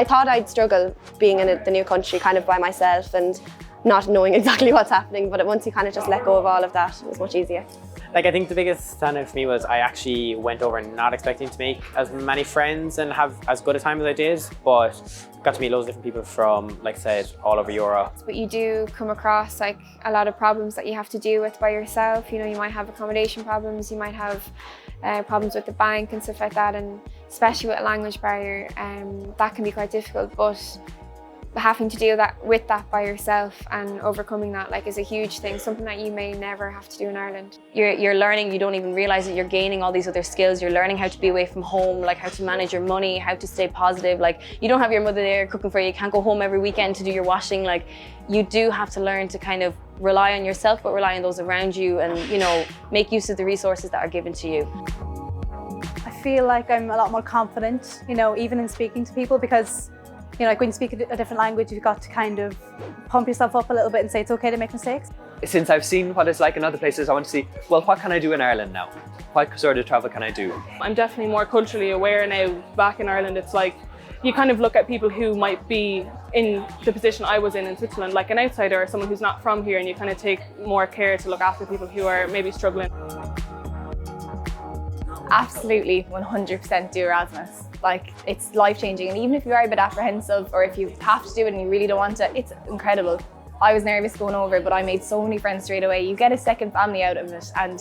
I thought I'd struggle being in the new country kind of by myself and not knowing exactly what's happening, but once you kind of just let go of all of that, it was much easier. Like, I think the biggest standout for me was I actually went over not expecting to make as many friends and have as good a time as I did, but got to meet loads of different people from, like I said, all over Europe. But you do come across like a lot of problems that you have to deal with by yourself. You know, you might have accommodation problems, you might have problems with the bank and stuff like that, and especially with a language barrier, that can be quite difficult. But having to deal with that by yourself and overcoming that is a huge thing, something that you may never have to do in Ireland. You're learning, you don't even realise that you're gaining all these other skills. You're learning how to be away from home, like how to manage your money, how to stay positive. Like, you don't have your mother there cooking for you, you can't go home every weekend to do your washing. Like, you do have to learn to kind of rely on yourself, but rely on those around you and, you know, make use of the resources that are given to you. I feel like I'm a lot more confident, you know, even in speaking to people, because you know, like when you speak a different language, you've got to kind of pump yourself up a little bit and say it's okay to make mistakes. Since I've seen what it's like in other places, I want to see, well, what can I do in Ireland now? What sort of travel can I do? I'm definitely more culturally aware now. Back in Ireland, it's like you kind of look at people who might be in the position I was in Switzerland, like an outsider or someone who's not from here, and you kind of take more care to look after people who are maybe struggling. Absolutely, 100% do Erasmus. Like, it's life-changing, and even if you are a bit apprehensive or if you have to do it and you really don't want to, it's incredible. I was nervous going over, but I made so many friends straight away. You get a second family out of it, and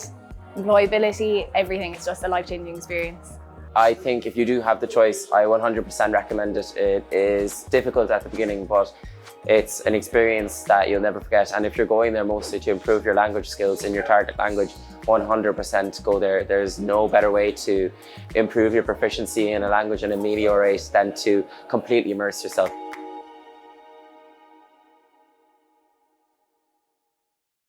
employability, everything. It's just a life-changing experience. I think if you do have the choice, I 100% recommend it. It is difficult at the beginning, but it's an experience that you'll never forget. And if you're going there mostly to improve your language skills in your target language, 100% go there. There's no better way to improve your proficiency in a language and ameliorate than to completely immerse yourself.